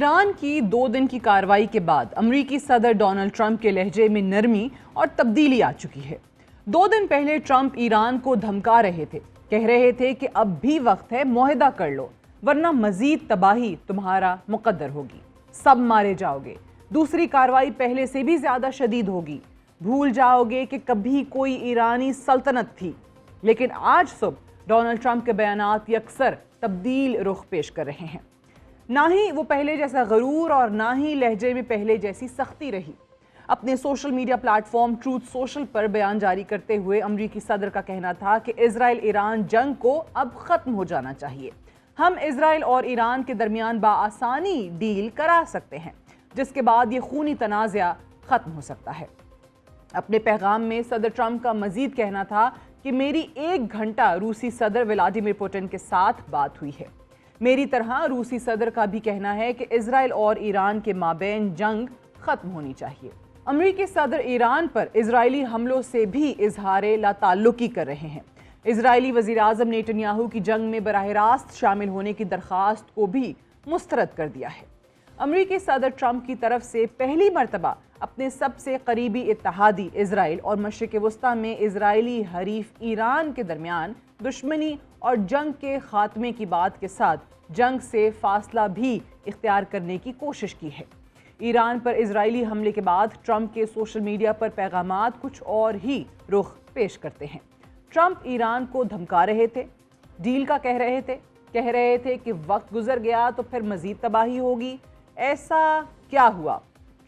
ایران کی 2 دن کی کارروائی کے بعد امریکی صدر ڈونلڈ ٹرمپ کے لہجے میں نرمی اور تبدیلی آ چکی ہے۔ 2 دن پہلے ٹرمپ ایران کو دھمکا رہے تھے، کہہ رہے تھے کہ اب بھی وقت ہے، معاہدہ کر لو ورنہ مزید تباہی تمہارا مقدر ہوگی، سب مارے جاؤ گے، دوسری کارروائی پہلے سے بھی زیادہ شدید ہوگی، بھول جاؤ گے کہ کبھی کوئی ایرانی سلطنت تھی۔ لیکن آج صبح ڈونلڈ ٹرمپ کے بیانات یکسر تبدیل رخ پیش کر رہے ہیں۔ نہ ہی وہ پہلے جیسا غرور اور نہ ہی لہجے میں پہلے جیسی سختی رہی۔ اپنے social media platform truth social پر بیان جاری کرتے ہوئے امریکی صدر کا کہنا تھا کہ اسرائیل ایران جنگ کو اب ختم ہو جانا چاہیے۔ ہم اسرائیل اور ایران کے درمیان بآسانی ڈیل کرا سکتے ہیں، جس کے بعد یہ خونی تنازع ختم ہو سکتا ہے۔ اپنے پیغام میں صدر ٹرمپ کا مزید کہنا تھا کہ میری 1 گھنٹہ روسی صدر ولادیمیر پوٹن کے ساتھ بات ہوئی ہے۔ میری طرح روسی صدر کا بھی کہنا ہے کہ اسرائیل اور ایران کے مابین جنگ ختم ہونی چاہیے۔ امریکی صدر ایران پر اسرائیلی حملوں سے بھی اظہار لا تعلقی کر رہے ہیں۔ اسرائیلی وزیراعظم نیتن یاہو کی جنگ میں براہ راست شامل ہونے کی درخواست کو بھی مسترد کر دیا ہے۔ امریکی صدر ٹرمپ کی طرف سے پہلی مرتبہ اپنے سب سے قریبی اتحادی اسرائیل اور مشرق وسطیٰ میں اسرائیلی حریف ایران کے درمیان دشمنی اور جنگ کے خاتمے کی بات کے ساتھ جنگ سے فاصلہ بھی اختیار کرنے کی کوشش کی ہے۔ ایران پر اسرائیلی حملے کے بعد ٹرمپ کے سوشل میڈیا پر پیغامات کچھ اور ہی رخ پیش کرتے ہیں۔ ٹرمپ ایران کو دھمکا رہے تھے، ڈیل کا کہہ رہے تھے کہ وقت گزر گیا تو پھر مزید تباہی ہوگی۔ ایسا کیا ہوا؟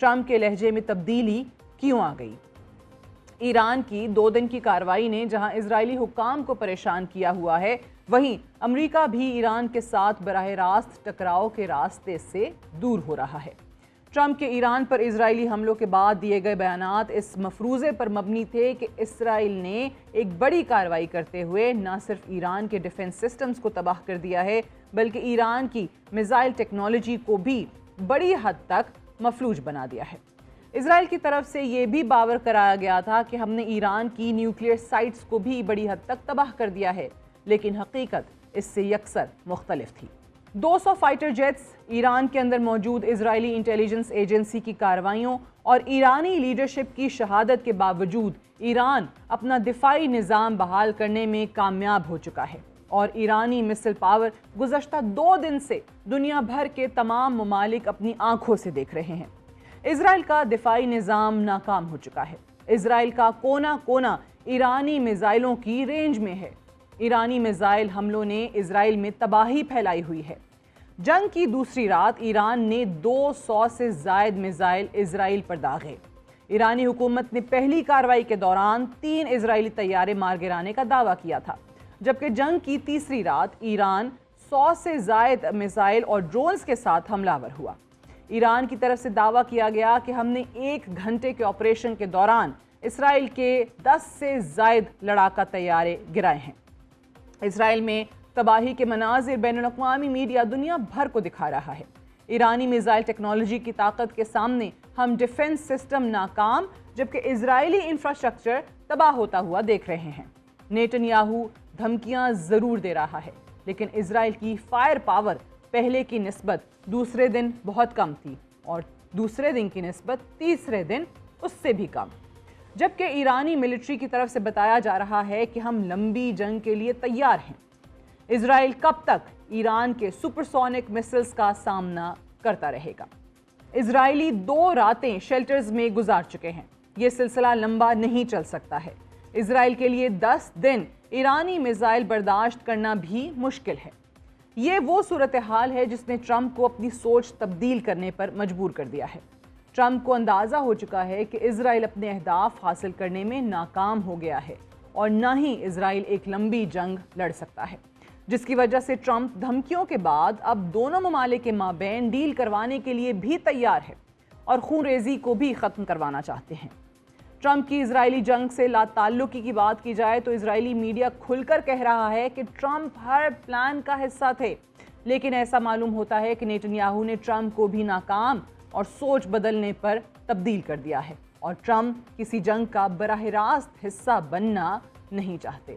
ٹرمپ کے لہجے میں تبدیلی کیوں آ گئی؟ ایران کی 2 دن کی کارروائی نے جہاں اسرائیلی حکام کو پریشان کیا ہوا ہے، وہیں امریکہ بھی ایران کے ساتھ براہ راست ٹکراؤ کے راستے سے دور ہو رہا ہے۔ ٹرمپ کے ایران پر اسرائیلی حملوں کے بعد دیے گئے بیانات اس مفروضے پر مبنی تھے کہ اسرائیل نے ایک بڑی کارروائی کرتے ہوئے نہ صرف ایران کے ڈیفنس سسٹمز کو تباہ کر دیا ہے، بلکہ ایران کی میزائل ٹیکنالوجی کو بھی بڑی حد تک مفلوج بنا دیا ہے۔ اسرائیل کی طرف سے یہ بھی باور کرایا گیا تھا کہ ہم نے ایران کی نیوکلیئر سائٹس کو بھی بڑی حد تک تباہ کر دیا ہے، لیکن حقیقت اس سے یکسر مختلف تھی۔ 200 فائٹر جیٹس، ایران کے اندر موجود اسرائیلی انٹیلیجنس ایجنسی کی کارروائیوں اور ایرانی لیڈرشپ کی شہادت کے باوجود ایران اپنا دفاعی نظام بحال کرنے میں کامیاب ہو چکا ہے، اور ایرانی مسل پاور گزشتہ 2 دن سے دنیا بھر کے تمام ممالک اپنی آنکھوں سے دیکھ رہے ہیں۔ اسرائیل کا دفاعی نظام ناکام ہو چکا ہے۔ اسرائیل کا کونا کونا ایرانی میزائلوں کی رینج میں ہے۔ ایرانی میزائل حملوں نے اسرائیل میں تباہی پھیلائی ہوئی ہے۔ جنگ کی دوسری رات ایران نے 200 سے زائد میزائل اسرائیل پر داغے۔ ایرانی حکومت نے پہلی کارروائی کے دوران 3 اسرائیلی طیارے مار گرانے کا دعویٰ کیا تھا، جبکہ جنگ کی تیسری رات ایران 100 سے زائد میزائل اور ڈرونز کے ساتھ حملہ آور ہوا۔ ایران کی طرف سے دعویٰ کیا گیا کہ ہم نے 1 گھنٹے کے آپریشن کے دوران اسرائیل کے 10 سے زائد لڑاکا طیارے گرائے ہیں۔ اسرائیل میں تباہی کے مناظر بین الاقوامی میڈیا دنیا بھر کو دکھا رہا ہے۔ ایرانی میزائل ٹیکنالوجی کی طاقت کے سامنے ہم ڈیفنس سسٹم ناکام، جبکہ اسرائیلی انفراسٹرکچر تباہ ہوتا ہوا دیکھ رہے ہیں۔ نیتن یاہو دھمکیاں ضرور دے رہا ہے، لیکن اسرائیل کی فائر پاور پہلے کی نسبت دوسرے دن بہت کم تھی، اور دوسرے دن کی نسبت تیسرے دن اس سے بھی کم، جبکہ ایرانی ملٹری کی طرف سے بتایا جا رہا ہے کہ ہم لمبی جنگ کے لیے تیار ہیں۔ اسرائیل کب تک ایران کے سپرسونک مسلز کا سامنا کرتا رہے گا؟ اسرائیلی 2 راتیں شیلٹرز میں گزار چکے ہیں۔ یہ سلسلہ لمبا نہیں چل سکتا ہے۔ اسرائیل کے لیے 10 دن ایرانی میزائل برداشت کرنا بھی مشکل ہے۔ یہ وہ صورتحال ہے جس نے ٹرمپ کو اپنی سوچ تبدیل کرنے پر مجبور کر دیا ہے۔ ٹرمپ کو اندازہ ہو چکا ہے کہ اسرائیل اپنے اہداف حاصل کرنے میں ناکام ہو گیا ہے، اور نہ ہی اسرائیل ایک لمبی جنگ لڑ سکتا ہے، جس کی وجہ سے ٹرمپ دھمکیوں کے بعد اب دونوں ممالک کے مابین ڈیل کروانے کے لیے بھی تیار ہے اور خون ریزی کو بھی ختم کروانا چاہتے ہیں۔ ٹرمپ کی اسرائیلی جنگ سے لا تعلقی کی بات کی جائے تو اسرائیلی میڈیا کھل کر کہہ رہا ہے کہ ٹرمپ ہر پلان کا حصہ تھے، لیکن ایسا معلوم ہوتا ہے کہ نیتن یاہو نے ٹرمپ کو بھی ناکام اور سوچ بدلنے پر تبدیل کر دیا ہے، اور ٹرمپ کسی جنگ کا براہ راست حصہ بننا نہیں چاہتے۔